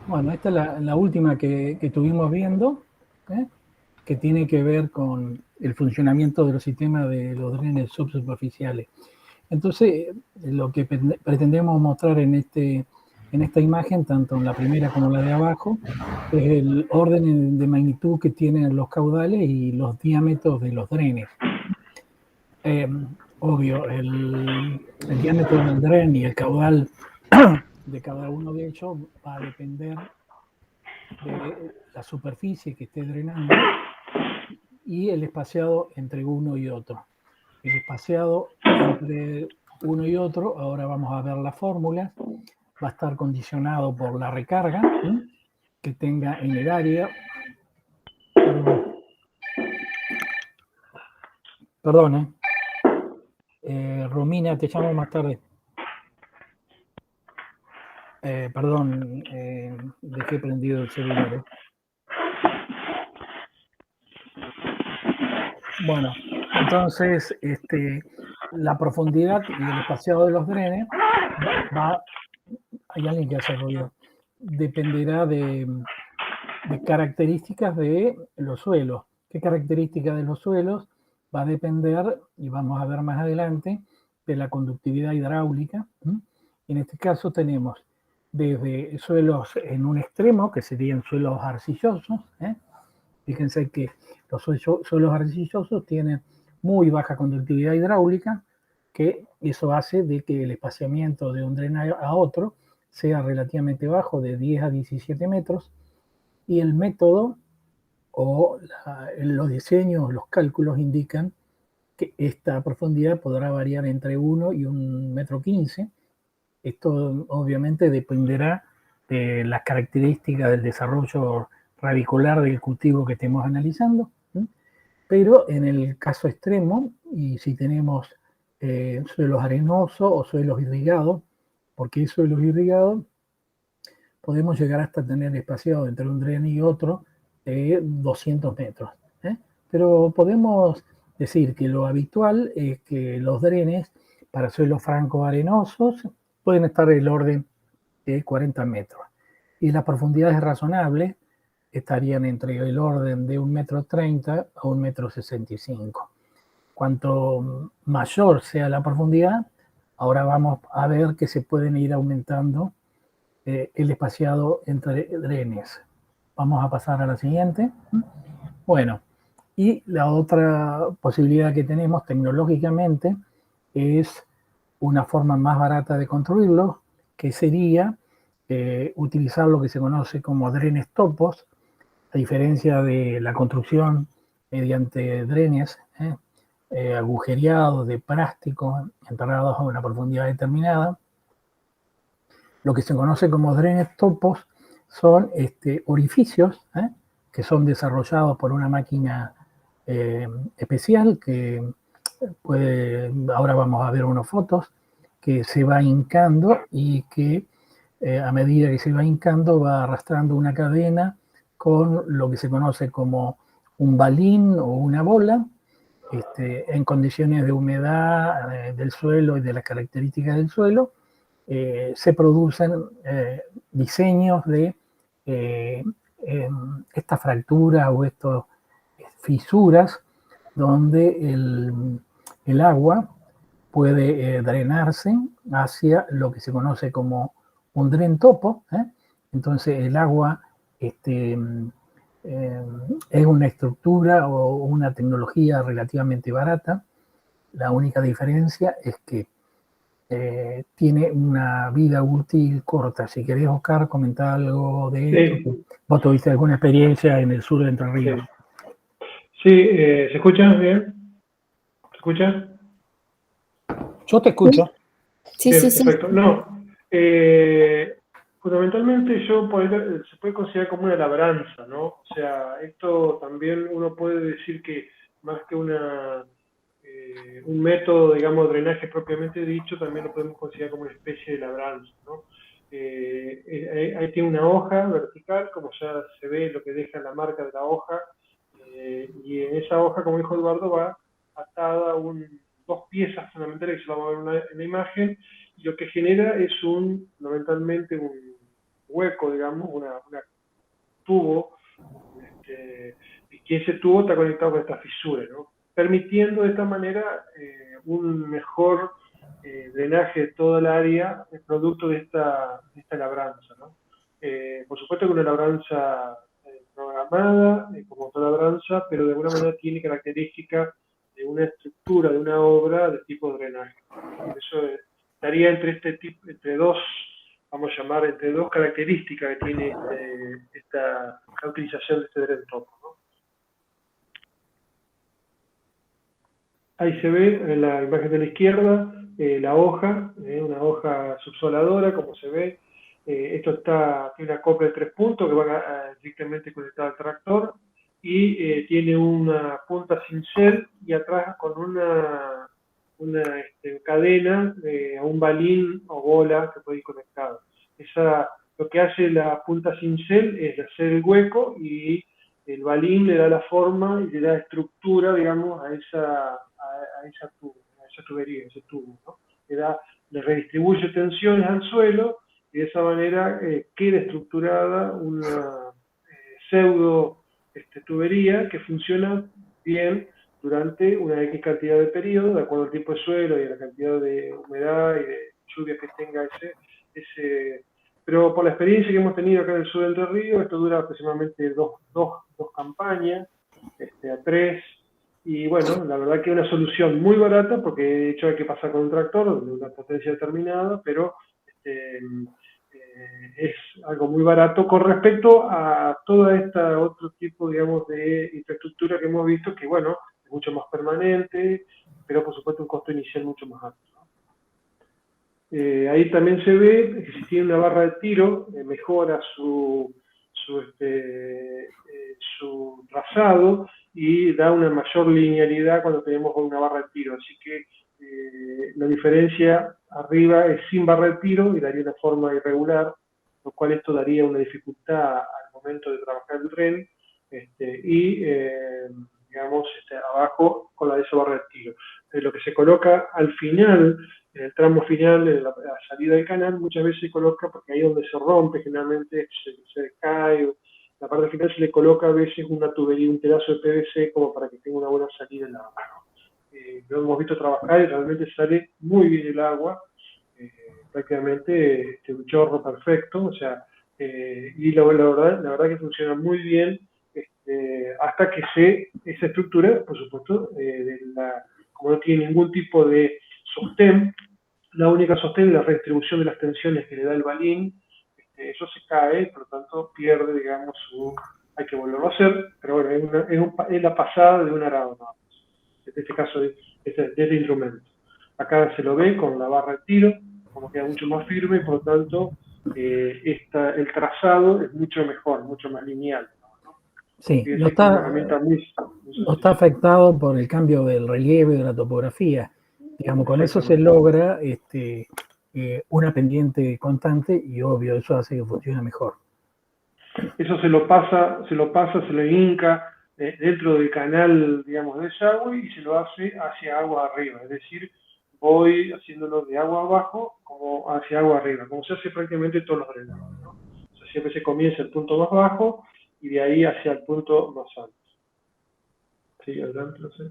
Bueno, esta es la última que estuvimos viendo, ¿eh? Que tiene que ver con el funcionamiento de los sistemas de los drenes subsuperficiales. Entonces, lo que pretendemos mostrar en esta imagen, tanto en la primera como en la de abajo, es el orden de magnitud que tienen los caudales y los diámetros de los drenes. Eh, Obvio, el diámetro del dren y el caudal de cada uno de ellos va a depender de la superficie que esté drenando y el espaciado entre uno y otro. El espaciado entre uno y otro, ahora vamos a ver las fórmulas, va a estar condicionado por la recarga que tenga en el área. Perdón, perdón, Romina, te llamo más tarde. Perdón, dejé prendido el celular. Bueno, entonces la profundidad y el espaciado de los drenes va, hay alguien que hace ruido, dependerá de características de los suelos. ¿Qué características de los suelos? Va a depender, y vamos a ver más adelante, de la conductividad hidráulica. En este caso tenemos desde suelos en un extremo, que serían suelos arcillosos. Fíjense que los suelos arcillosos tienen muy baja conductividad hidráulica, que eso hace de que el espaciamiento de un drenaje a otro sea relativamente bajo, de 10 a 17 metros, y el método o los diseños, los cálculos indican que esta profundidad podrá variar entre 1 y 1,15 m. Esto obviamente dependerá de las características del desarrollo radicular del cultivo que estemos analizando, pero en el caso extremo, y si tenemos suelos arenosos o suelos irrigados, porque hay suelos irrigados, podemos llegar hasta tener espaciado entre un dren y otro de 200 metros. Pero podemos decir que lo habitual es que los drenes para suelos franco arenosos pueden estar en el orden de 40 metros. Y las profundidades razonables estarían entre el orden de 1,30 m a 1,65 m. Cuanto mayor sea la profundidad, ahora vamos a ver que se pueden ir aumentando el espaciado entre drenes. Vamos a pasar a la siguiente. Bueno, y la otra posibilidad que tenemos tecnológicamente es una forma más barata de construirlo, que sería utilizar lo que se conoce como drenes topos, a diferencia de la construcción mediante drenes agujereados de plástico enterrados a una profundidad determinada. Lo que se conoce como drenes topos son orificios que son desarrollados por una máquina especial que ahora vamos a ver unas fotos, que se va hincando y que a medida que se va hincando va arrastrando una cadena con lo que se conoce como un balín o una bola, en condiciones de humedad del suelo y de las características del suelo, se producen diseños de esta fractura o estas fisuras donde el agua puede drenarse hacia lo que se conoce como un dren topo. Entonces el agua es una estructura o una tecnología relativamente barata. La única diferencia es que tiene una vida útil corta. Si querés, Oscar, comentar algo de esto. Sí, Vos tuviste alguna experiencia en el sur de Entre Ríos. sí. Sí, ¿se escucha bien? ¿Se escucha? Yo te escucho. Sí, sí, Bien, sí. perfecto. No, fundamentalmente se puede considerar como una labranza, ¿no? O sea, esto también uno puede decir que más que un método, digamos, de drenaje propiamente dicho, también lo podemos considerar como una especie de labranza, ¿no? Ahí tiene una hoja vertical, como ya se ve lo que deja la marca de la hoja, y en esa hoja, como dijo Eduardo, va atada dos piezas fundamentales que se lo vamos a ver en la imagen, y lo que genera es fundamentalmente hueco, digamos, una tubo, y que ese tubo está conectado con esta fisura, ¿no? Permitiendo de esta manera un mejor drenaje de toda el área, producto de esta labranza, ¿no? Por supuesto que una labranza programada, como toda labranza, pero de alguna manera tiene características de una estructura, de una obra de tipo drenaje. Eso estaría entre dos, vamos a llamar, entre dos características que tiene la utilización de este drain topo, ¿no? Ahí se ve en la imagen de la izquierda la hoja, una hoja subsoladora, como se ve. Esto tiene una copla de 3 puntos que va directamente conectada al tractor y tiene una punta cincel y atrás con una cadena a un balín o bola que puede ir conectado. Lo que hace la punta cincel es hacer el hueco y el balín le da la forma y le da estructura, digamos, a esa tubería, ese tubo, ¿no? Le redistribuye tensiones al suelo y de esa manera queda estructurada una pseudo tubería que funciona bien durante una X cantidad de periodos, de acuerdo al tipo de suelo y a la cantidad de humedad y de lluvia que tenga pero por la experiencia que hemos tenido acá en el sur de Entre Ríos, esto dura aproximadamente dos campañas, a 3, y bueno, la verdad que es una solución muy barata, porque de hecho hay que pasar con un tractor de una potencia determinada, pero es algo muy barato con respecto a toda esta otro tipo, digamos, de infraestructura que hemos visto, que bueno, es mucho más permanente, pero por supuesto un costo inicial mucho más alto, ¿no? Ahí también se ve que si tiene una barra de tiro, mejora su trazado y da una mayor linealidad cuando tenemos una barra de tiro. Así que la diferencia arriba es sin barra de tiro y daría una forma irregular, lo cual esto daría una dificultad al momento de trabajar el tren, digamos, abajo con la de esa barra de tiro. Lo que se coloca al final, en el tramo final, en la salida del canal, muchas veces se coloca, porque ahí es donde se rompe, generalmente se cae, la parte final se le coloca a veces una tubería, un pedazo de PVC, como para que tenga una buena salida en la agua, ¿no? Lo hemos visto trabajar y realmente sale muy bien el agua, prácticamente un chorro perfecto, o sea, y la verdad que funciona muy bien, hasta que esa estructura, por supuesto, como no tiene ningún tipo de sostén, la única sostén es la redistribución de las tensiones que le da el balín, eso se cae, por lo tanto pierde, digamos, hay que volverlo a hacer, pero bueno, es la pasada de un arado, ¿no? En este caso de este instrumento. Acá se lo ve con la barra de tiro, como queda mucho más firme, y por lo tanto el trazado es mucho mejor, mucho más lineal, ¿no? Sí, no está afectado por el cambio del relieve, de la topografía. Digamos, con eso se logra una pendiente constante y obvio, eso hace que funcione mejor. Eso se lo hinca dentro del canal, digamos, de desagüe y se lo hace hacia agua arriba. Es decir, voy haciéndolo de agua abajo como hacia agua arriba, como se hace prácticamente todos los drenajes, ¿no? O sea, siempre se comienza el punto más bajo y de ahí hacia el punto más alto. Sí, adelante, no sé.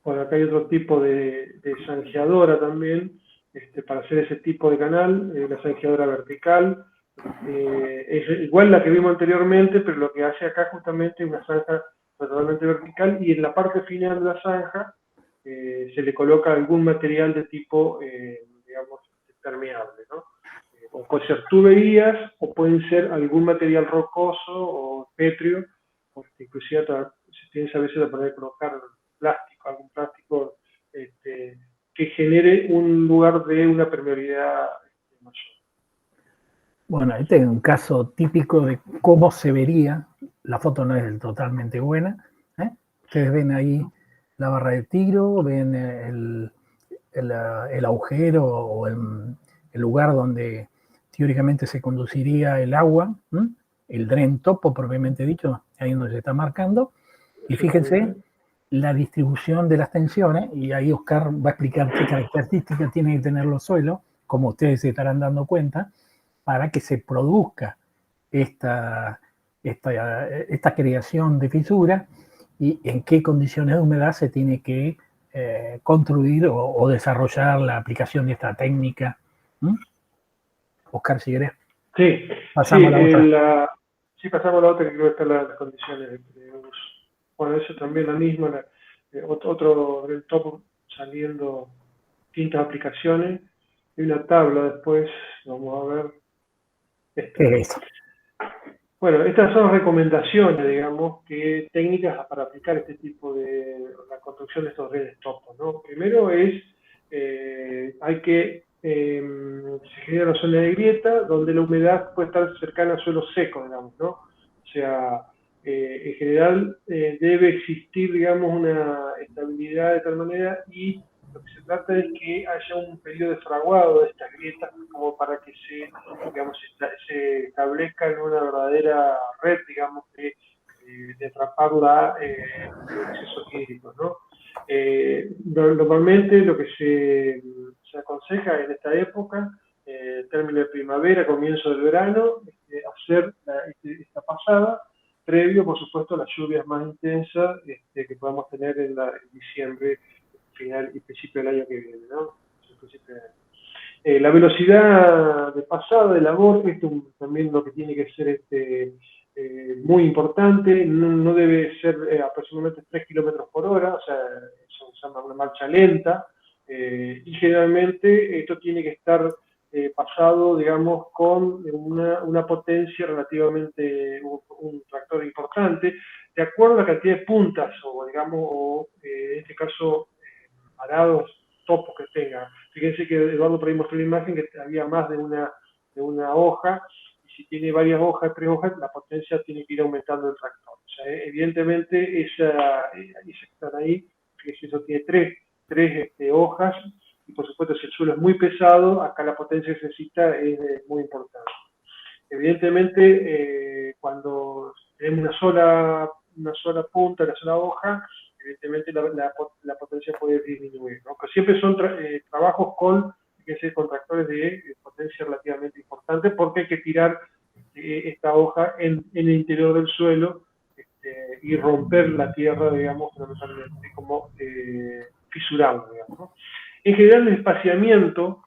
Bueno, acá hay otro tipo de zanjeadora también, para hacer ese tipo de canal, una zanjeadora vertical. Es igual la que vimos anteriormente, pero lo que hace acá justamente es una zanja totalmente vertical y en la parte final de la zanja se le coloca algún material de tipo, digamos, permeable, ¿no? O puede ser tuberías o pueden ser algún material rocoso o pétreo, porque inclusive se piensa a veces de poder colocar algún plástico que genere un lugar de una permeabilidad mayor. Bueno, este es un caso típico de cómo se vería. La foto no es totalmente buena. Ustedes ven ahí la barra de tiro, ven el agujero o el lugar donde teóricamente se conduciría el agua, el drain topo propiamente dicho, ahí donde se está marcando. Y fíjense la distribución de las tensiones, y ahí Oscar va a explicar qué características tienen que tener los suelos, como ustedes se estarán dando cuenta, para que se produzca esta creación de fisura y en qué condiciones de humedad se tiene que construir o desarrollar la aplicación de esta técnica. Oscar, si querés. Sí, pasamos a la otra. Sí, pasamos a la otra, que creo que están las condiciones de uso. Bueno, eso también la misma, otro del top saliendo distintas aplicaciones. Y una tabla después, vamos a ver. ¿Qué es eso? Bueno, estas son recomendaciones, digamos, técnicas para aplicar este tipo de la construcción de estos redes topos, ¿no? Primero es, hay que, se genera una zona de grieta donde la humedad puede estar cercana a suelo seco, digamos, ¿no? O sea, en general debe existir, digamos, una estabilidad de tal manera, y lo que se trata es que haya un periodo de fraguado de estas grietas como para que se establezca en una verdadera red, digamos, de atrapar el exceso hídrico, ¿no? Normalmente lo que se aconseja en esta época, término de primavera, comienzo del verano, hacer esta pasada, previo, por supuesto, a las lluvias más intensas que podamos tener en diciembre, final y principio del año que viene, ¿no? La velocidad de pasada de labor, esto también lo que tiene que ser muy importante, no debe ser aproximadamente 3 kilómetros por hora, o sea, eso se llama una marcha lenta, y generalmente esto tiene que estar pasado, digamos, con una potencia relativamente, un tractor importante, de acuerdo a la cantidad de puntas, o digamos, en este caso, arados, topos que tenga. Fíjense que Eduardo por ahí mostró la imagen que había más de una hoja, y si tiene varias hojas, 3 hojas, la potencia tiene que ir aumentando el tractor. O sea, evidentemente, esa que están ahí, fíjense, eso tiene tres hojas, y por supuesto, si el suelo es muy pesado, acá la potencia que se necesita es muy importante. Evidentemente, cuando tenemos una sola punta, una sola hoja, evidentemente la potencia puede disminuir, ¿no? Pero siempre son trabajos con tractores de potencia relativamente importante, porque hay que tirar esta hoja en el interior del suelo y romper la tierra, digamos, fundamentalmente, como fisurarlo, digamos, ¿no? En general, el espaciamiento,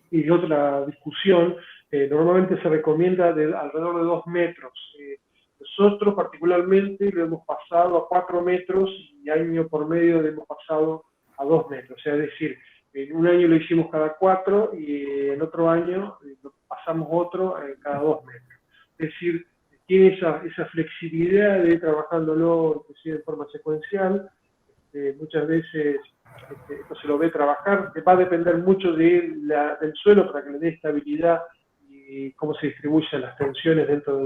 y otra discusión, normalmente se recomienda alrededor de 2 metros. Nosotros particularmente lo hemos pasado a 4 metros, y año por medio lo hemos pasado a 2 metros. O sea, es decir, en un año lo hicimos cada 4 y en otro año pasamos otro cada 2 metros. Es decir, tiene esa flexibilidad de ir trabajándolo inclusive de forma secuencial. Muchas veces esto se lo ve trabajar, va a depender mucho del suelo para que le dé estabilidad y cómo se distribuyen las tensiones dentro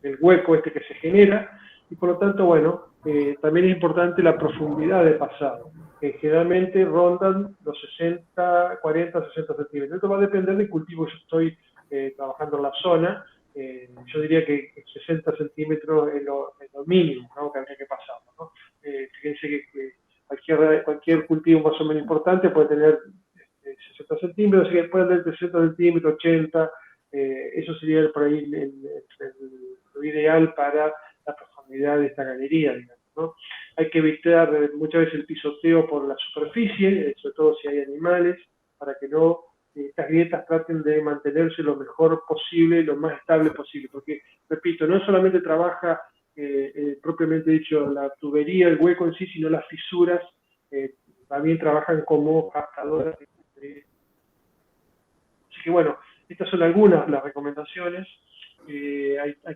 del hueco que se genera, y por lo tanto, bueno, también es importante la profundidad de pasado, que generalmente rondan los 40, 60 centímetros. Esto va a depender del cultivo que yo estoy trabajando en la zona. Yo diría que 60 centímetros es lo mínimo, ¿no?, que habría que pasar, ¿no? Fíjense que cualquier cultivo más o menos importante puede tener 60 centímetros, así que pueden tener 60 centímetros, 80, eso sería por ahí lo ideal para la profundidad de esta galería, digamos, ¿no? Hay que evitar muchas veces el pisoteo por la superficie, sobre todo si hay animales, para que estas grietas traten de mantenerse lo mejor posible, lo más estable posible, porque, repito, no solamente trabaja propiamente dicho la tubería, el hueco en sí, sino las fisuras también trabajan como captadoras. Así que bueno, estas son algunas de las recomendaciones.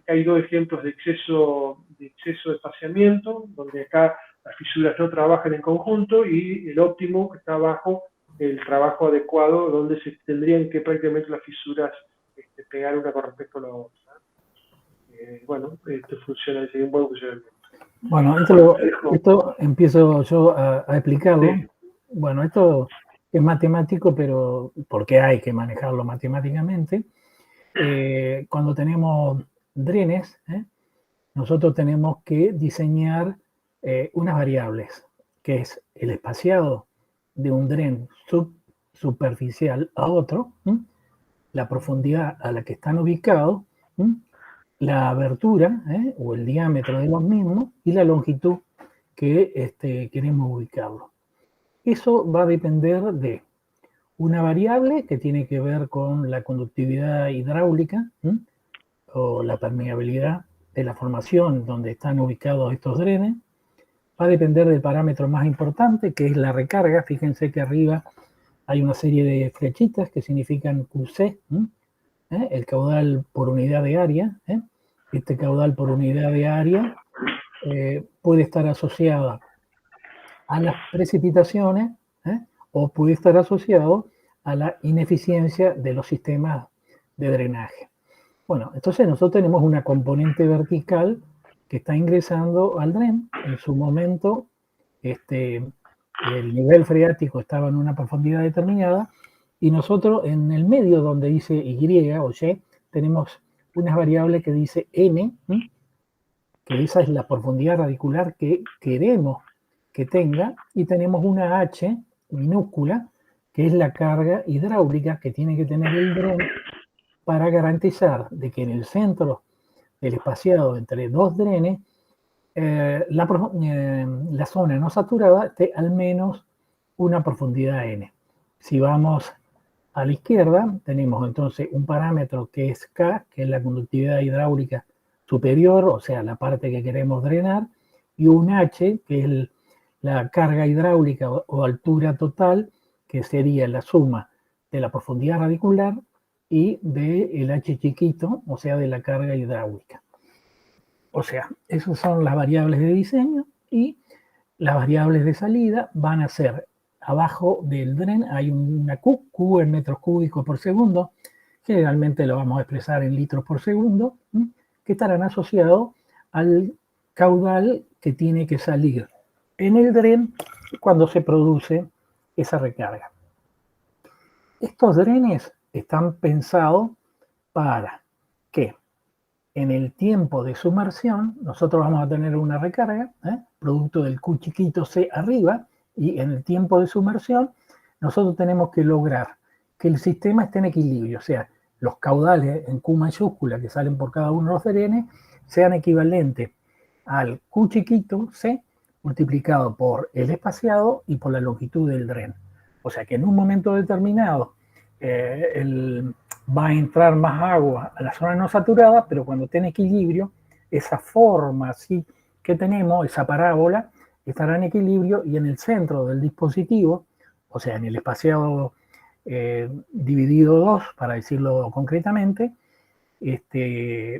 Hay 2 ejemplos de exceso de espaciamiento, donde acá las fisuras no trabajan en conjunto, y el óptimo que está abajo, el trabajo adecuado, donde se tendrían que prácticamente las fisuras pegar una con respecto a la otra. Bueno, esto funciona, sería un buen funcionamiento. Bueno, esto empiezo yo a explicarlo. Sí. Bueno, esto es matemático, pero porque hay que manejarlo matemáticamente. Cuando tenemos drenes, nosotros tenemos que diseñar unas variables, que es el espaciado de un dren superficial a otro, la profundidad a la que están ubicados, la abertura o el diámetro de los mismos y la longitud que queremos ubicarlo. Eso va a depender de una variable que tiene que ver con la conductividad hidráulica o la permeabilidad de la formación donde están ubicados estos drenes. Va a depender del parámetro más importante, que es la recarga. Fíjense que arriba hay una serie de flechitas que significan QC, el caudal por unidad de área. Este caudal por unidad de área puede estar asociada a las precipitaciones o puede estar asociado a la ineficiencia de los sistemas de drenaje. Bueno, entonces nosotros tenemos una componente vertical que está ingresando al dren. En su momento, el nivel freático estaba en una profundidad determinada y nosotros en el medio donde dice Y o Y tenemos una variable que dice N, que esa es la profundidad radicular que queremos que tenga, y tenemos una H minúscula, que es la carga hidráulica que tiene que tener el dren para garantizar de que en el centro del espaciado entre dos drenes, la zona no saturada esté al menos una profundidad N. Si vamos a la izquierda, tenemos entonces un parámetro que es K, que es la conductividad hidráulica superior, o sea, la parte que queremos drenar, y un H, que es la carga hidráulica o altura total, que sería la suma de la profundidad radicular y del H chiquito, o sea, de la carga hidráulica. O sea, esas son las variables de diseño, y las variables de salida van a ser, abajo del dren hay una Q en metros cúbicos por segundo, generalmente lo vamos a expresar en litros por segundo, que estarán asociados al caudal que tiene que salir en el dren cuando se produce esa recarga. Estos drenes están pensados para que en el tiempo de sumersión nosotros vamos a tener una recarga, producto del Q chiquito C arriba, y en el tiempo de sumersión nosotros tenemos que lograr que el sistema esté en equilibrio, o sea, los caudales en Q mayúscula que salen por cada uno de los drenes sean equivalentes al Q chiquito C multiplicado por el espaciado y por la longitud del dren. O sea que en un momento determinado va a entrar más agua a la zona no saturada, pero cuando esté en equilibrio, esa forma así que tenemos, esa parábola, estará en equilibrio, y en el centro del dispositivo, o sea, en el espaciado dividido 2, para decirlo concretamente,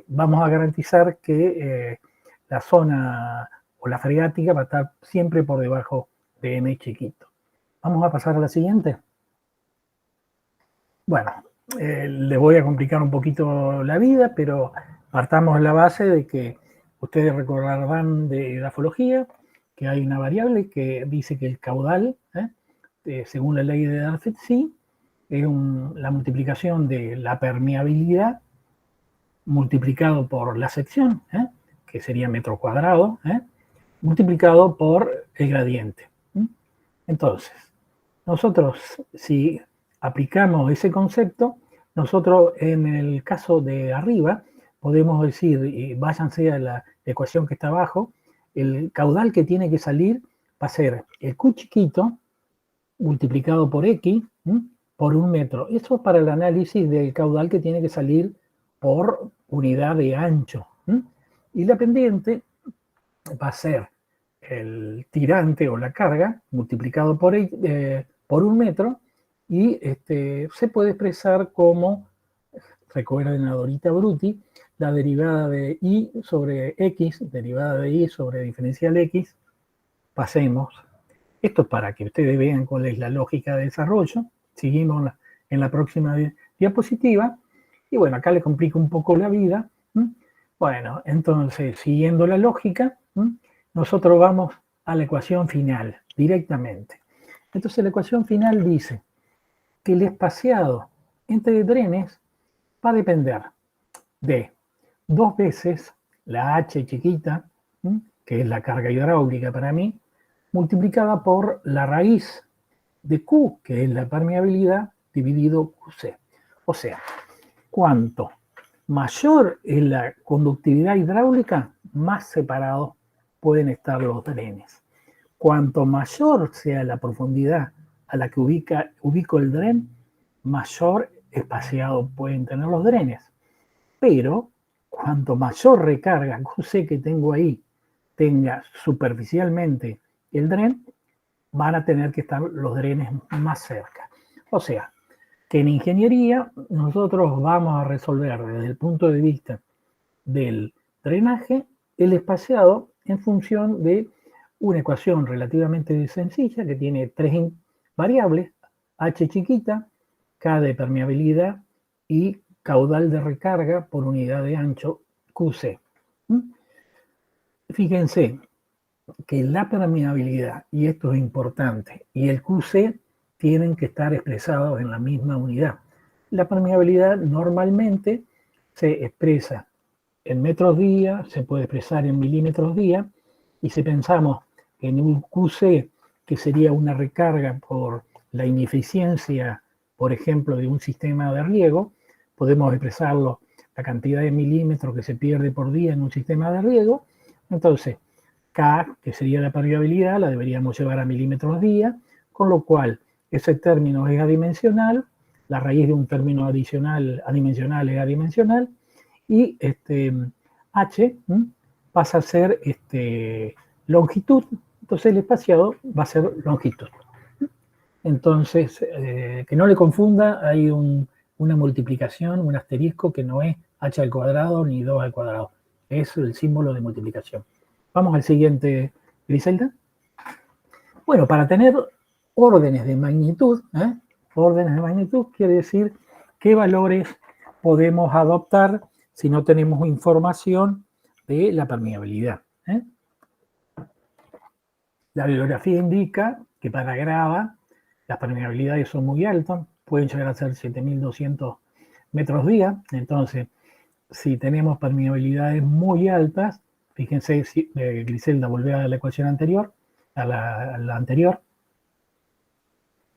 vamos a garantizar que la zona o la freática va a estar siempre por debajo de N chiquito. Vamos a pasar a la siguiente. Bueno, les voy a complicar un poquito la vida, pero partamos de la base de que ustedes recordarán de grafología que hay una variable que dice que el caudal, según la ley de Darcy, es la multiplicación de la permeabilidad multiplicado por la sección, que sería metro cuadrado, multiplicado por el gradiente. Entonces, nosotros, si aplicamos ese concepto, nosotros en el caso de arriba podemos decir, y váyanse a la ecuación que está abajo, el caudal que tiene que salir va a ser el Q chiquito multiplicado por X por un metro. Eso es para el análisis del caudal que tiene que salir por unidad de ancho. Y la pendiente va a ser el tirante o la carga multiplicado por un metro, y se puede expresar como, recuerden a Dorita Brutti, la derivada de y sobre x, derivada de y sobre diferencial x. Pasemos. Esto es para que ustedes vean cuál es la lógica de desarrollo. Seguimos en la próxima diapositiva. Y bueno, acá le complico un poco la vida. Bueno, entonces, siguiendo la lógica, nosotros vamos a la ecuación final, directamente. Entonces, la ecuación final dice que el espaciado entre drenes va a depender de 2 veces la H chiquita, que es la carga hidráulica para mí, multiplicada por la raíz de Q, que es la permeabilidad, dividido QC. O sea, cuanto mayor es la conductividad hidráulica, más separados pueden estar los drenes. Cuanto mayor sea la profundidad a la que ubico el dren, mayor espaciado pueden tener los drenes. Pero cuanto mayor recarga QC que tengo ahí tenga superficialmente el dren, van a tener que estar los drenes más cerca. O sea, que en ingeniería nosotros vamos a resolver desde el punto de vista del drenaje el espaciado en función de una ecuación relativamente sencilla que tiene 3 variables, H chiquita, K de permeabilidad y caudal de recarga por unidad de ancho, QC. Fíjense que la permeabilidad, y esto es importante, y el QC tienen que estar expresados en la misma unidad. La permeabilidad normalmente se expresa en metros día, se puede expresar en milímetros día, y si pensamos en un QC, que sería una recarga por la ineficiencia, por ejemplo, de un sistema de riego, podemos expresarlo la cantidad de milímetros que se pierde por día en un sistema de riego. Entonces, K, que sería la permeabilidad, la deberíamos llevar a milímetros día, con lo cual ese término es adimensional, la raíz de un término adimensional es adimensional, y H pasa a ser longitud, entonces el espaciado va a ser longitud. Entonces, que no le confunda, hay una multiplicación, un asterisco que no es h al cuadrado ni 2 al cuadrado, es el símbolo de multiplicación. Vamos al siguiente, Griselda. Bueno, para tener órdenes de magnitud, quiere decir qué valores podemos adoptar si no tenemos información de la permeabilidad. La bibliografía indica que para grava las permeabilidades son muy altas, pueden llegar a ser 7.200 metros día. Entonces, si tenemos permeabilidades muy altas, fíjense, Griselda, volvé a la ecuación anterior, a la anterior.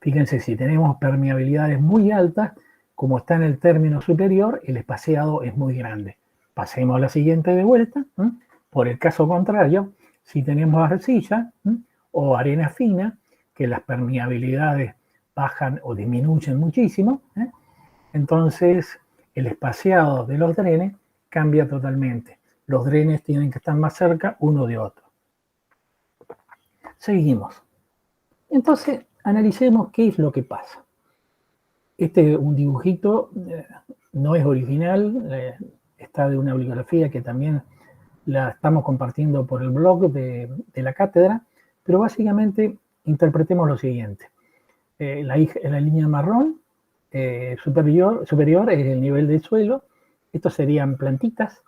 Fíjense, si tenemos permeabilidades muy altas, como está en el término superior, el espaciado es muy grande. Pasemos a la siguiente de vuelta. Por el caso contrario, si tenemos arcilla o arena fina, que las permeabilidades bajan o disminuyen muchísimo, entonces el espaciado de los drenes cambia totalmente. Los drenes tienen que estar más cerca uno de otro. Seguimos. Entonces, analicemos qué es lo que pasa. Un dibujito no es original, está de una bibliografía que también la estamos compartiendo por el blog de la cátedra, pero básicamente interpretemos lo siguiente. La línea marrón superior es el nivel del suelo. Estos serían plantitas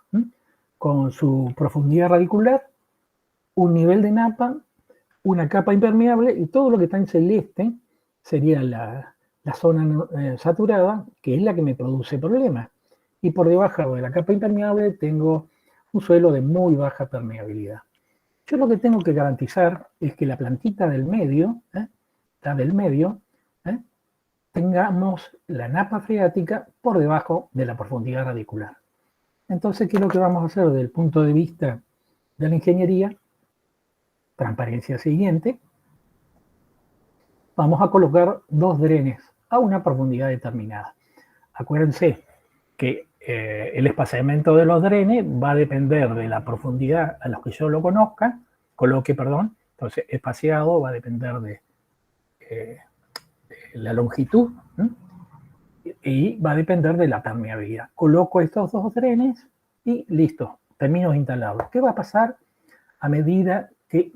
con su profundidad radicular, un nivel de napa, una capa impermeable, y todo lo que está en celeste sería la zona saturada, que es la que me produce problemas. Y por debajo de la capa impermeable tengo un suelo de muy baja permeabilidad. Yo lo que tengo que garantizar es que la plantita del medio, tengamos la napa freática por debajo de la profundidad radicular. Entonces, ¿qué es lo que vamos a hacer desde el punto de vista de la ingeniería? Transparencia siguiente. Vamos a colocar 2 drenes a una profundidad determinada. Acuérdense que el espaciamiento de los drenes va a depender de la profundidad a la que yo lo coloque. Entonces, espaciado va a depender de la longitud y va a depender de la permeabilidad. Coloco estos 2 drenes y listo, termino de instalarlos. ¿Qué va a pasar a medida que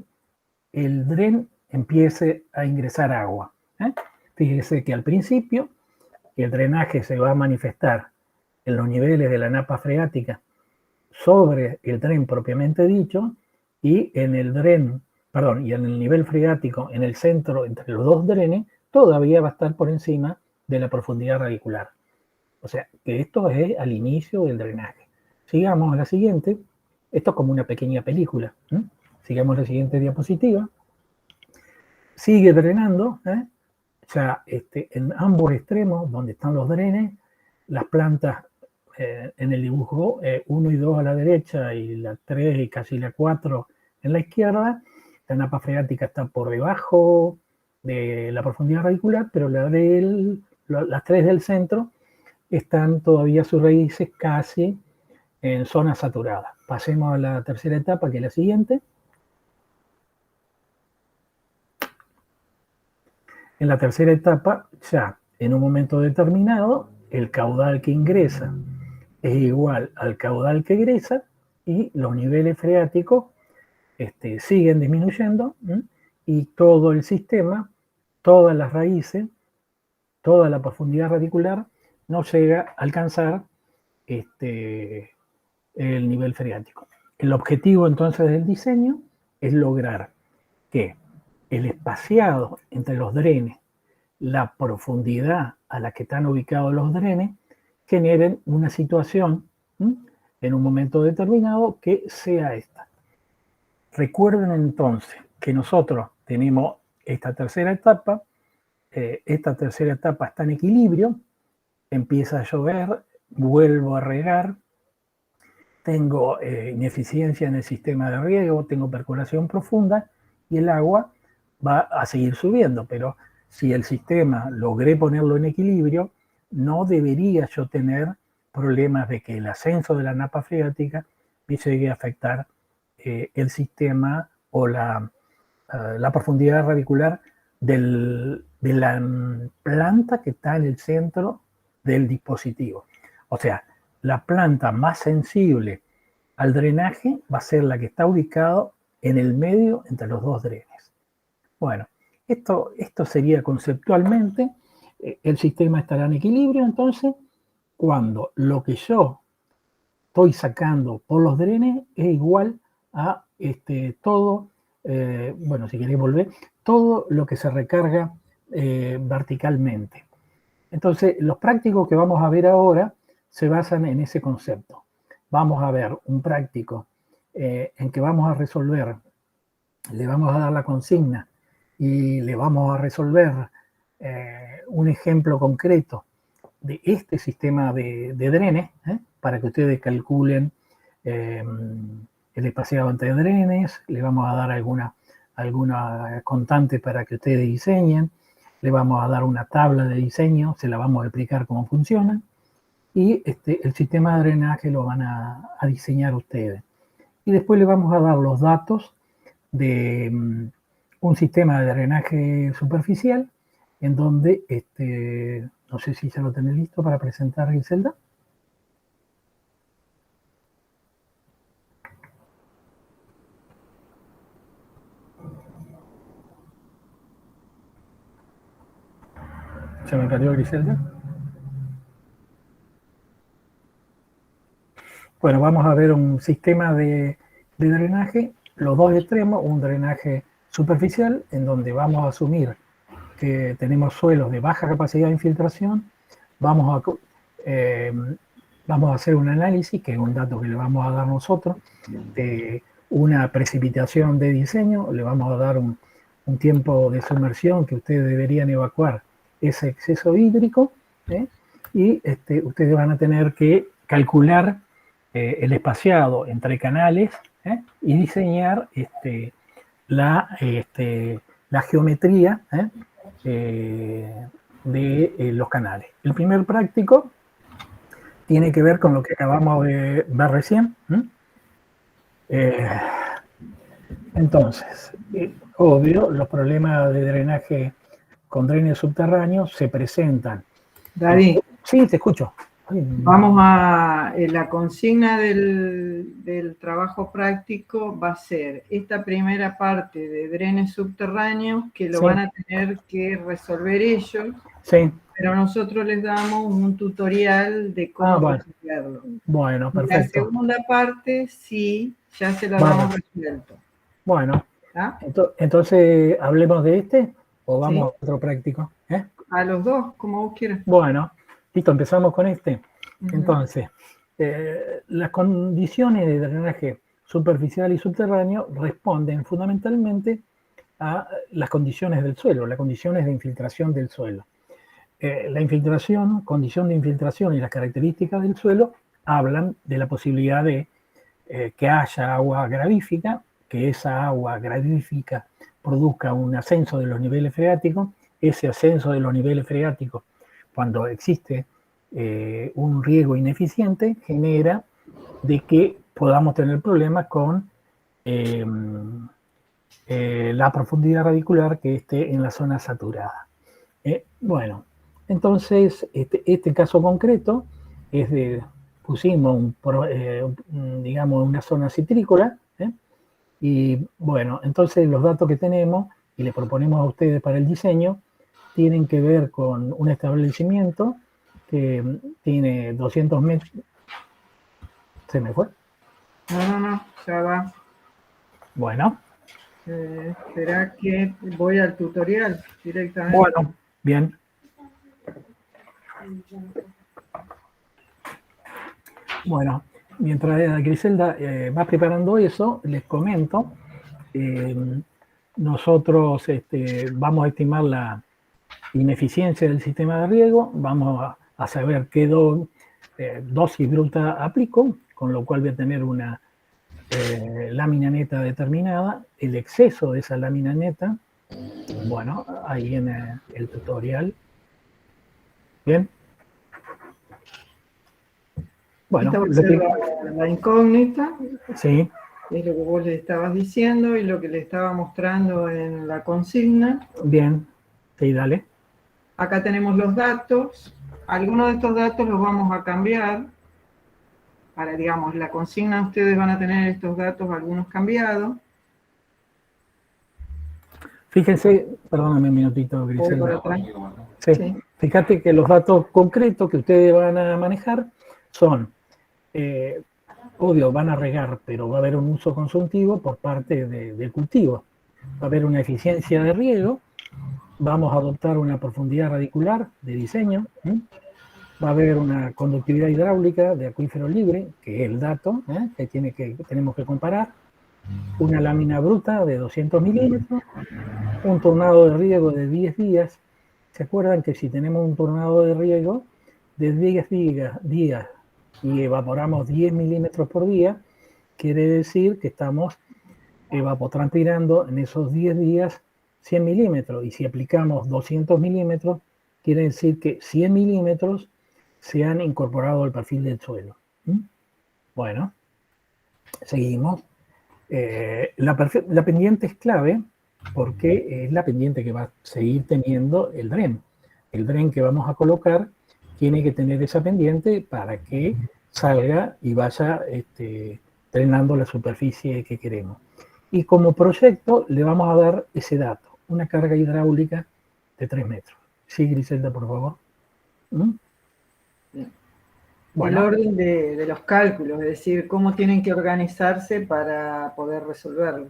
el dren empiece a ingresar agua? Fíjese que al principio el drenaje se va a manifestar en los niveles de la napa freática sobre el dren propiamente dicho, y en el nivel freático en el centro entre los 2 drenes todavía va a estar por encima de la profundidad radicular. O sea, que esto es al inicio del drenaje. Sigamos a la siguiente. Esto es como una pequeña película. Sigamos a la siguiente diapositiva. Sigue drenando. sea, en ambos extremos, donde están los drenes, las plantas en el dibujo 1 y 2 a la derecha y la 3 y casi la 4 en la izquierda, la napa freática está por debajo de la profundidad radicular, pero las 3 del centro están todavía sus raíces casi en zona saturada. Pasemos a la tercera etapa, que es la siguiente. En la tercera etapa, ya en un momento determinado, el caudal que ingresa es igual al caudal que egresa y los niveles freáticos siguen disminuyendo, y todo el sistema, todas las raíces, toda la profundidad radicular no llega a alcanzar el nivel freático. El objetivo entonces del diseño es lograr que el espaciado entre los drenes, la profundidad a la que están ubicados los drenes, generen una situación en un momento determinado que sea esta. Recuerden entonces que nosotros tenemos esta tercera etapa está en equilibrio, empieza a llover, vuelvo a regar, tengo ineficiencia en el sistema de riego, tengo percolación profunda y el agua va a seguir subiendo, pero si el sistema logré ponerlo en equilibrio, no debería yo tener problemas de que el ascenso de la napa freática me llegue a afectar el sistema o la profundidad radicular de la planta que está en el centro del dispositivo. O sea, la planta más sensible al drenaje va a ser la que está ubicado en el medio entre los dos drenes. Bueno, esto sería conceptualmente, el sistema estará en equilibrio entonces cuando lo que yo estoy sacando por los drenes es igual a todo, bueno, si queréis volver, todo lo que se recarga verticalmente. Entonces, los prácticos que vamos a ver ahora se basan en ese concepto. Vamos a ver un práctico en que vamos a resolver, le vamos a dar la consigna y le vamos a resolver un ejemplo concreto de este sistema de drenes, para que ustedes calculen el espaciado entre drenes, le vamos a dar alguna constante para que ustedes diseñen, le vamos a dar una tabla de diseño, se la vamos a explicar cómo funciona, y el sistema de drenaje lo van a diseñar ustedes. Y después le vamos a dar los datos de un sistema de drenaje superficial, en donde, no sé si ya lo tenés listo para presentar, Griselda. ¿Se me cayó Griselda? Bueno, vamos a ver un sistema de drenaje, los dos extremos, un drenaje superficial, en donde vamos a asumir que tenemos suelos de baja capacidad de infiltración, vamos a hacer un análisis, que es un dato que le vamos a dar nosotros, de una precipitación de diseño, le vamos a dar un tiempo de sumersión que ustedes deberían evacuar ese exceso hídrico, y ustedes van a tener que calcular el espaciado entre canales y diseñar la geometría de los canales. El primer práctico tiene que ver con lo que acabamos de ver recién. Entonces, obvio, los problemas de drenaje con drenes subterráneos se presentan. David. Sí, te escucho. Vamos a la consigna del trabajo práctico va a ser esta primera parte de drenes subterráneos que lo van a tener que resolver ellos, pero nosotros les damos un tutorial de cómo resolverlo. Bueno, perfecto. La segunda parte sí, ya se la damos resuelto. Bueno, entonces hablemos de este o vamos a otro práctico. A los dos, como vos quieras. Bueno. Listo, empezamos con este. Entonces, las condiciones de drenaje superficial y subterráneo responden fundamentalmente a las condiciones del suelo, las condiciones de infiltración del suelo. La infiltración, condición de infiltración y las características del suelo hablan de la posibilidad de que haya agua gravífica, que esa agua gravífica produzca un ascenso de los niveles freáticos. Ese ascenso de los niveles freáticos, cuando existe un riego ineficiente, genera de que podamos tener problemas con la profundidad radicular que esté en la zona saturada. Bueno, entonces este caso concreto es pusimos digamos una zona citrícola, y bueno, entonces los datos que tenemos y les proponemos a ustedes para el diseño tienen que ver con un establecimiento que tiene 200 metros. ¿Se me fue? No, ya va. Bueno. Espera que voy al tutorial directamente. Bueno, bien. Bueno, mientras Griselda va preparando eso, les comento, nosotros vamos a estimar la ineficiencia del sistema de riego, vamos a saber qué dosis bruta aplico, con lo cual voy a tener una lámina neta determinada, el exceso de esa lámina neta, bueno, ahí en el tutorial. Bien. Bueno, esta va a ser la incógnita. Sí. Es lo que vos le estabas diciendo y lo que le estaba mostrando en la consigna. Bien, sí, dale. Acá tenemos los datos. Algunos de estos datos los vamos a cambiar. Para, digamos, la consigna ustedes van a tener estos datos, algunos cambiados. Fíjense, perdóname un minutito, Griselda. Sí. Sí. Fíjate que los datos concretos que ustedes van a manejar son, obvio, van a regar, pero va a haber un uso consultivo por parte del cultivo. Va a haber una eficiencia de riego, vamos a adoptar una profundidad radicular de diseño, va a haber una conductividad hidráulica de acuífero libre, que es el dato que tenemos que comparar, una lámina bruta de 200 milímetros, un tornado de riego de 10 días. ¿Se acuerdan que si tenemos un tornado de riego de 10 días y evaporamos 10 milímetros por día, quiere decir que estamos evapotranspirando en esos 10 días 100 milímetros? Y si aplicamos 200 milímetros, quiere decir que 100 milímetros se han incorporado al perfil del suelo. Bueno, seguimos. La pendiente es clave porque es la pendiente que va a seguir teniendo el dren. El dren que vamos a colocar tiene que tener esa pendiente para que salga y vaya drenando la superficie que queremos. Y como proyecto le vamos a dar ese dato, una carga hidráulica de 3 metros. Sí, Griselda, por favor. Bueno, el orden de los cálculos, es decir, cómo tienen que organizarse para poder resolverlo.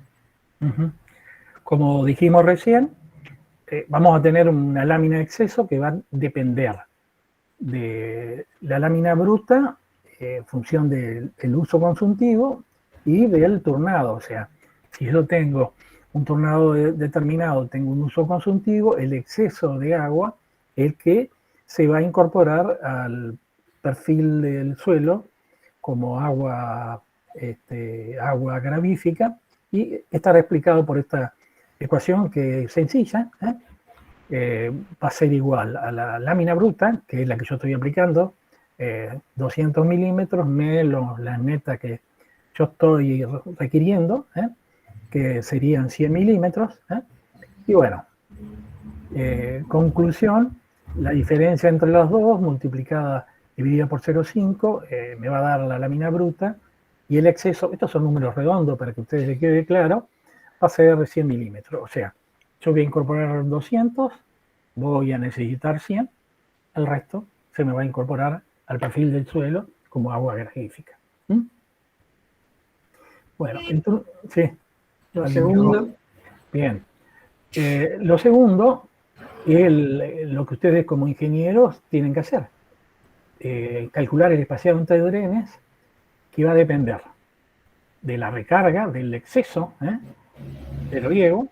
Como dijimos recién, vamos a tener una lámina de exceso que va a depender de la lámina bruta en función del uso consultivo y del tornado. O sea, si yo tengo un tornado determinado, tengo un uso consultivo, el exceso de agua es el que se va a incorporar al perfil del suelo como agua gravífica, y estará explicado por esta ecuación que es sencilla. Va a ser igual a la lámina bruta, que es la que yo estoy aplicando, 200 milímetros menos la neta que yo estoy requiriendo, que serían 100 milímetros. Y bueno, conclusión, la diferencia entre las dos multiplicada dividida por 0,5 me va a dar la lámina bruta, y el exceso, estos son números redondos para que a ustedes les quede claro, va a ser 100 milímetros. O sea, yo voy a incorporar 200, voy a necesitar 100, el resto se me va a incorporar al perfil del suelo como agua gravífica. Bueno, entonces, sí. Lo segundo. Bien. Lo segundo es lo que ustedes como ingenieros tienen que hacer. Calcular el espaciado entre drenes, que va a depender de la recarga, del exceso del riego,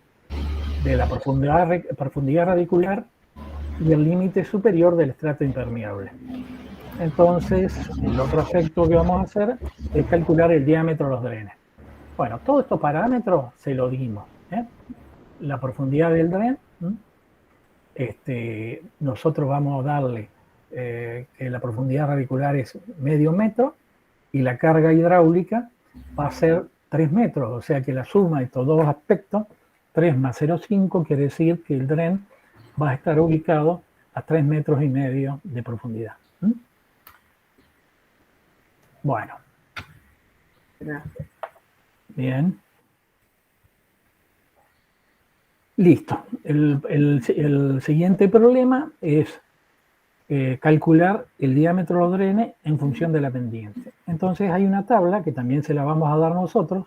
de la profundidad radicular y el límite superior del estrato impermeable. Entonces, el otro efecto que vamos a hacer es calcular el diámetro de los drenes. Bueno, todos estos parámetros se los dimos. La profundidad del dren, nosotros vamos a darle que la profundidad radicular es medio metro y la carga hidráulica va a ser 3 metros, o sea que la suma de estos dos aspectos, 3 más 0,5, quiere decir que el dren va a estar ubicado a 3,5 metros de profundidad. Bueno. Bien. Listo. El siguiente problema es calcular el diámetro de los drenes en función de la pendiente. Entonces hay una tabla que también se la vamos a dar nosotros.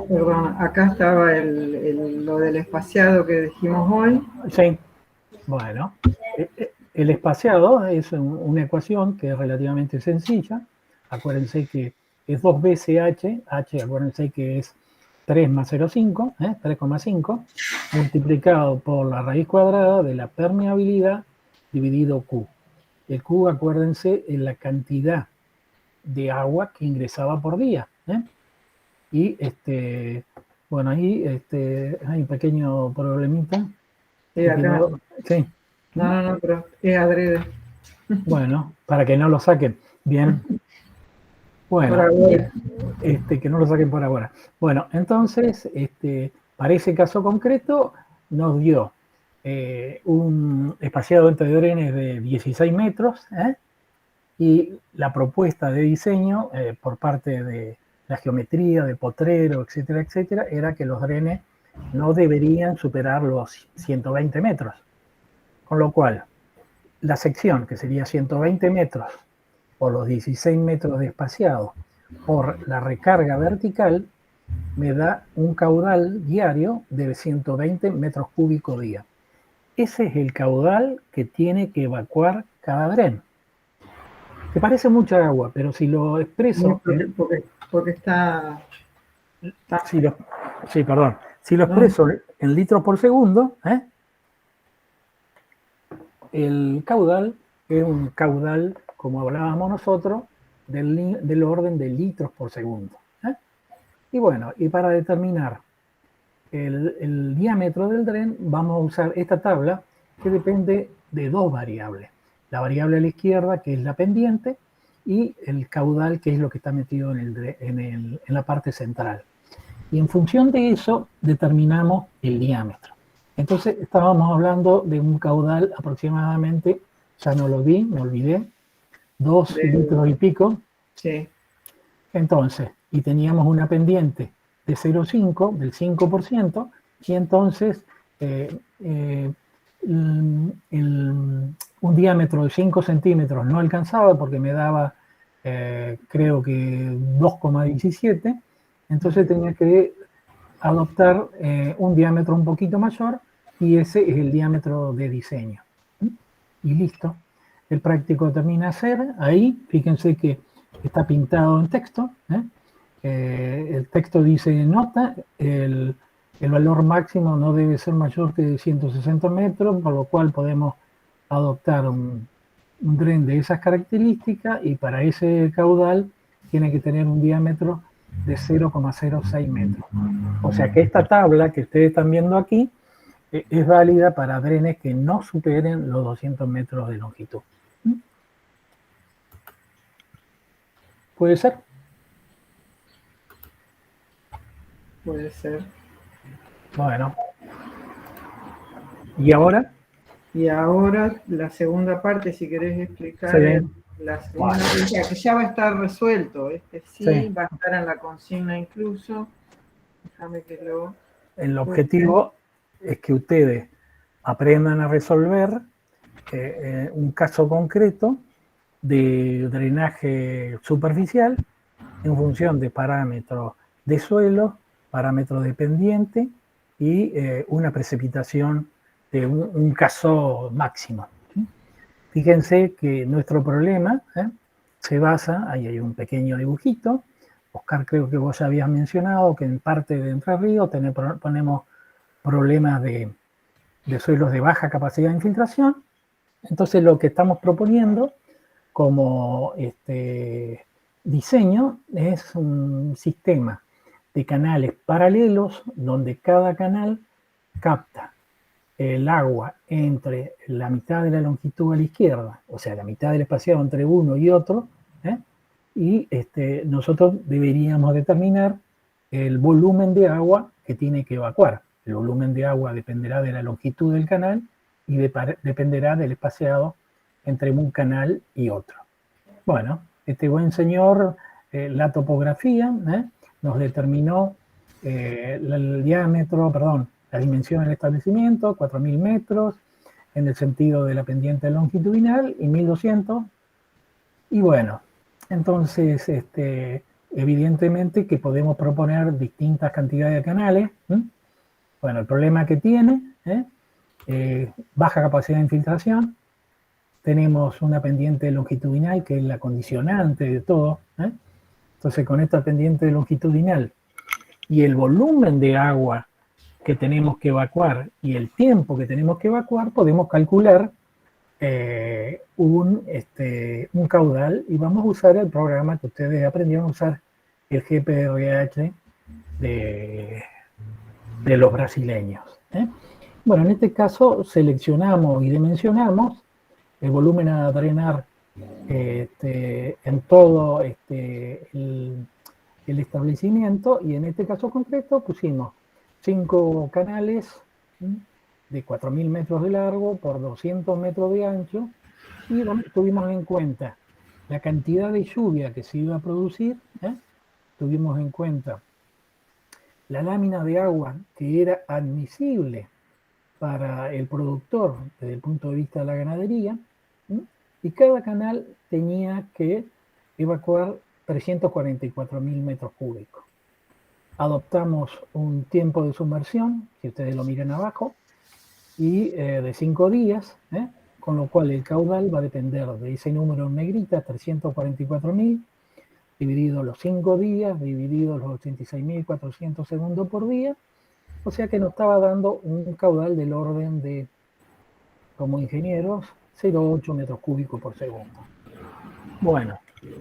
Perdón, acá estaba lo del espaciado que dijimos hoy. Sí. Bueno, el espaciado es una ecuación que es relativamente sencilla. Acuérdense que es 2 veces h. H, acuérdense que es 3 más 0,5, 3,5, multiplicado por la raíz cuadrada de la permeabilidad dividido Q. El Q, acuérdense, es la cantidad de agua que ingresaba por día. Y bueno, ahí hay un pequeño problemita. Sí, acá. Sí. No, pero es adrede. Bueno, para que no lo saquen. Bien. Bueno, que no lo saquen por ahora. Bueno, entonces, para ese caso concreto, nos dio un espaciado entre drenes de 16 metros y la propuesta de diseño por parte de la geometría, de Potrero, etcétera, etcétera, era que los drenes no deberían superar los 120 metros. Con lo cual, la sección, que sería 120 metros por los 16 metros de espaciado por la recarga vertical, me da un caudal diario de 120 metros cúbicos día. Ese es el caudal que tiene que evacuar cada dren. Que parece mucha agua, pero si lo expreso... Porque está... Si lo expreso en litros por segundo, el caudal es un caudal, como hablábamos nosotros, del orden de litros por segundo. Y bueno, y para determinar el diámetro del dren, vamos a usar esta tabla que depende de dos variables. La variable a la izquierda, que es la pendiente, y el caudal, que es lo que está metido en la parte central. Y en función de eso, determinamos el diámetro. Entonces, estábamos hablando de un caudal aproximadamente, ya no lo vi, me olvidé, 2 litros y pico. Sí. Entonces, y teníamos una pendiente de 0,5, del 5%, y entonces un diámetro de 5 centímetros no alcanzaba porque me daba, creo que 2,17, entonces tenía que adoptar un diámetro un poquito mayor, y ese es el diámetro de diseño. Y listo. El práctico termina a ser ahí, fíjense que está pintado en texto. El texto dice nota, el valor máximo no debe ser mayor que 160 metros, por lo cual podemos adoptar un dren de esas características, y para ese caudal tiene que tener un diámetro de 0,06 metros. O sea que esta tabla que ustedes están viendo aquí es válida para drenes que no superen los 200 metros de longitud. ¿Puede ser? Puede ser. Bueno. ¿Y ahora? Y ahora la segunda parte, si querés explicar. Sí. La segunda parte, que ya va a estar resuelto. Sí, va a estar en la consigna incluso. Déjame que lo... El objetivo es que ustedes aprendan a resolver un caso concreto de drenaje superficial en función de parámetros de suelo, parámetros de pendiente y una precipitación de un caso máximo. Fíjense que nuestro problema se basa, ahí hay un pequeño dibujito, Oscar, creo que vos ya habías mencionado que en parte de Entre Ríos ponemos problemas de suelos de baja capacidad de infiltración. Entonces lo que estamos proponiendo como diseño es un sistema de canales paralelos donde cada canal capta el agua entre la mitad de la longitud a la izquierda, o sea, la mitad del espaciado entre uno y otro, y nosotros deberíamos determinar el volumen de agua que tiene que evacuar. El volumen de agua dependerá de la longitud del canal y dependerá del espaciado entre un canal y otro. Bueno, este buen señor, la topografía, nos determinó el diámetro, perdón, la dimensión del establecimiento, 4.000 metros, en el sentido de la pendiente longitudinal, y 1.200. Y bueno, entonces, evidentemente que podemos proponer distintas cantidades de canales. Bueno, el problema que tiene, baja capacidad de infiltración. Tenemos una pendiente longitudinal que es la condicionante de todo. Entonces, con esta pendiente longitudinal y el volumen de agua que tenemos que evacuar y el tiempo que tenemos que evacuar, podemos calcular un caudal, y vamos a usar el programa que ustedes aprendieron a usar, el GPRH de los brasileños. Bueno, en este caso seleccionamos y dimensionamos el volumen a drenar en todo el establecimiento, y en este caso concreto pusimos 5 canales de 4.000 metros de largo por 200 metros de ancho, y tuvimos en cuenta la cantidad de lluvia que se iba a producir, tuvimos en cuenta la lámina de agua que era admisible para el productor desde el punto de vista de la ganadería, y cada canal tenía que evacuar 344.000 metros cúbicos. Adoptamos un tiempo de sumersión, si ustedes lo miran abajo, y de 5 días, con lo cual el caudal va a depender de ese número en negrita, 344.000, dividido los 5 días, dividido los 86.400 segundos por día, o sea que nos estaba dando un caudal del orden de, como ingenieros, 0,8 metros cúbicos por segundo. Bueno,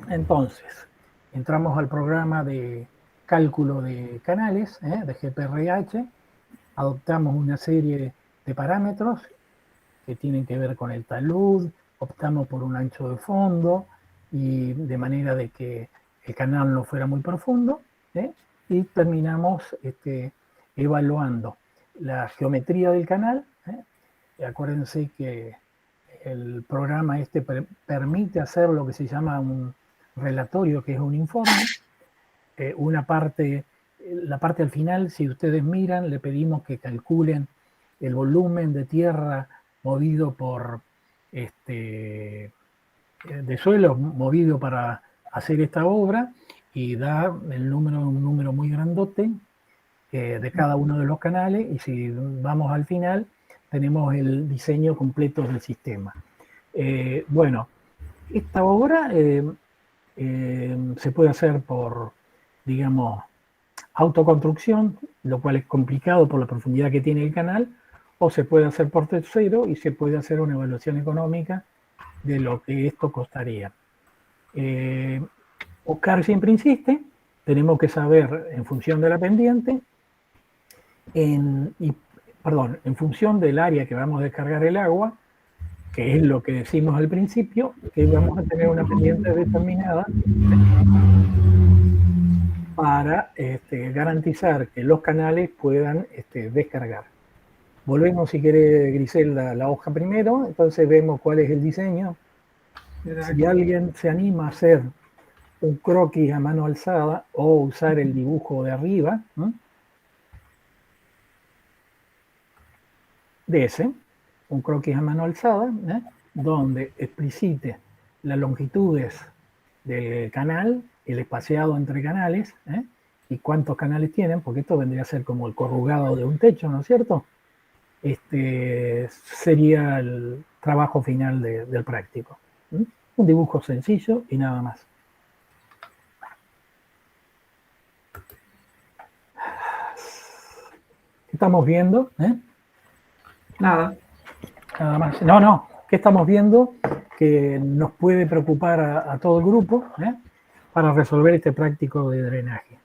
entonces, entramos al programa de cálculo de canales, de GPRH, adoptamos una serie de parámetros que tienen que ver con el talud, optamos por un ancho de fondo, y de manera de que el canal no fuera muy profundo, y terminamos evaluando la geometría del canal. Acuérdense que el programa permite hacer lo que se llama un relatorio, que es un informe. La parte al final, si ustedes miran, le pedimos que calculen el volumen de tierra movido por de suelo movido para hacer esta obra, y da un número muy grandote de cada uno de los canales, y si vamos al final tenemos el diseño completo del sistema. Bueno, esta obra se puede hacer por, digamos, autoconstrucción, lo cual es complicado por la profundidad que tiene el canal, o se puede hacer por tercero y se puede hacer una evaluación económica de lo que esto costaría. Oscar siempre insiste, tenemos que saber en función de la pendiente, en función del área que vamos a descargar el agua, que es lo que decimos al principio, que vamos a tener una pendiente determinada para garantizar que los canales puedan descargar. Volvemos, si quiere, Griselda, la hoja primero, entonces vemos cuál es el diseño. Si alguien se anima a hacer un croquis a mano alzada o usar el dibujo de arriba, de ese, un croquis a mano alzada, donde explicite las longitudes del canal, el espaciado entre canales, y cuántos canales tienen, porque esto vendría a ser como el corrugado de un techo, ¿no es cierto? Sería el trabajo final del práctico. Un dibujo sencillo y nada más. estamos viendo? Nada. Nada más. No. ¿Qué estamos viendo que nos puede preocupar a todo el grupo para resolver este práctico de drenaje?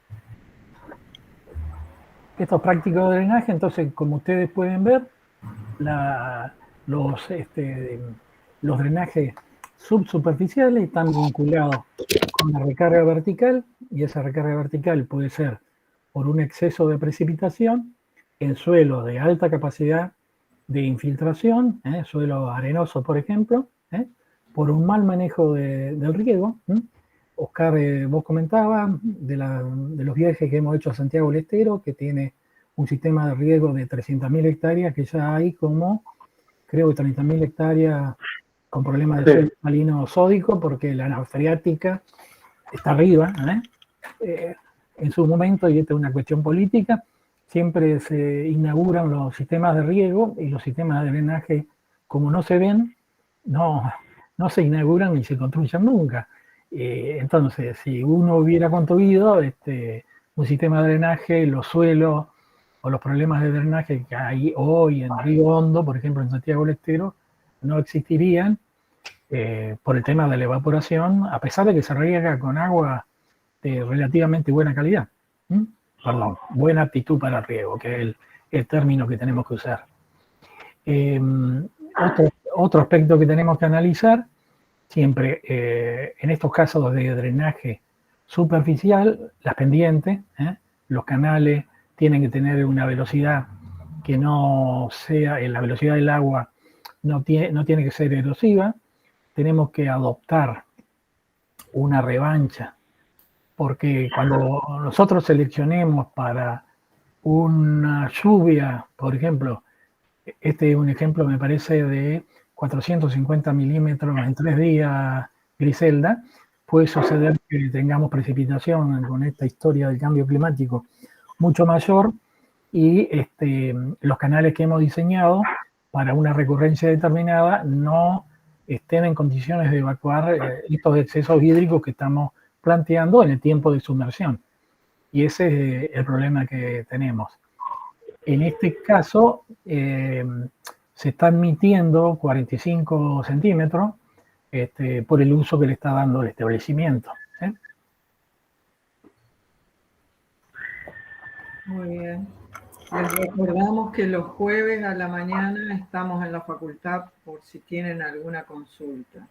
Estos prácticos de drenaje, entonces, como ustedes pueden ver, los drenajes subsuperficiales están vinculados con la recarga vertical, y esa recarga vertical puede ser por un exceso de precipitación en suelos de alta capacidad de infiltración, suelo arenoso, por ejemplo, por un mal manejo del riego. Oscar, vos comentabas de los viajes que hemos hecho a Santiago del Estero, que tiene un sistema de riego de 300.000 hectáreas, que ya hay como, creo que 30.000 hectáreas con problemas de suelo salino sódico, porque la nappe freática está arriba. En su momento, y esta es una cuestión política, siempre se inauguran los sistemas de riego, y los sistemas de drenaje, como no se ven, no se inauguran ni se construyen nunca. Entonces, si uno hubiera construido un sistema de drenaje, los suelos o los problemas de drenaje que hay hoy en Río Hondo, por ejemplo, en Santiago del Estero, no existirían por el tema de la evaporación, a pesar de que se riega con agua de relativamente buena calidad. Perdón, buena aptitud para el riego, que es el término que tenemos que usar. Otro aspecto que tenemos que analizar, siempre en estos casos de drenaje superficial, las pendientes, los canales tienen que tener una velocidad que no sea, la velocidad del agua no tiene que ser erosiva. Tenemos que adoptar una revancha, porque cuando nosotros seleccionemos para una lluvia, por ejemplo, este es un ejemplo, me parece, de 450 milímetros en 3 días, Griselda, puede suceder que tengamos precipitación con esta historia del cambio climático mucho mayor, y los canales que hemos diseñado para una recurrencia determinada no estén en condiciones de evacuar estos excesos hídricos que estamos planteando en el tiempo de sumersión. Y ese es el problema que tenemos. En este caso, se están midiendo 45 centímetros por el uso que le está dando el establecimiento. Muy bien. Les recordamos que los jueves a la mañana estamos en la facultad por si tienen alguna consulta.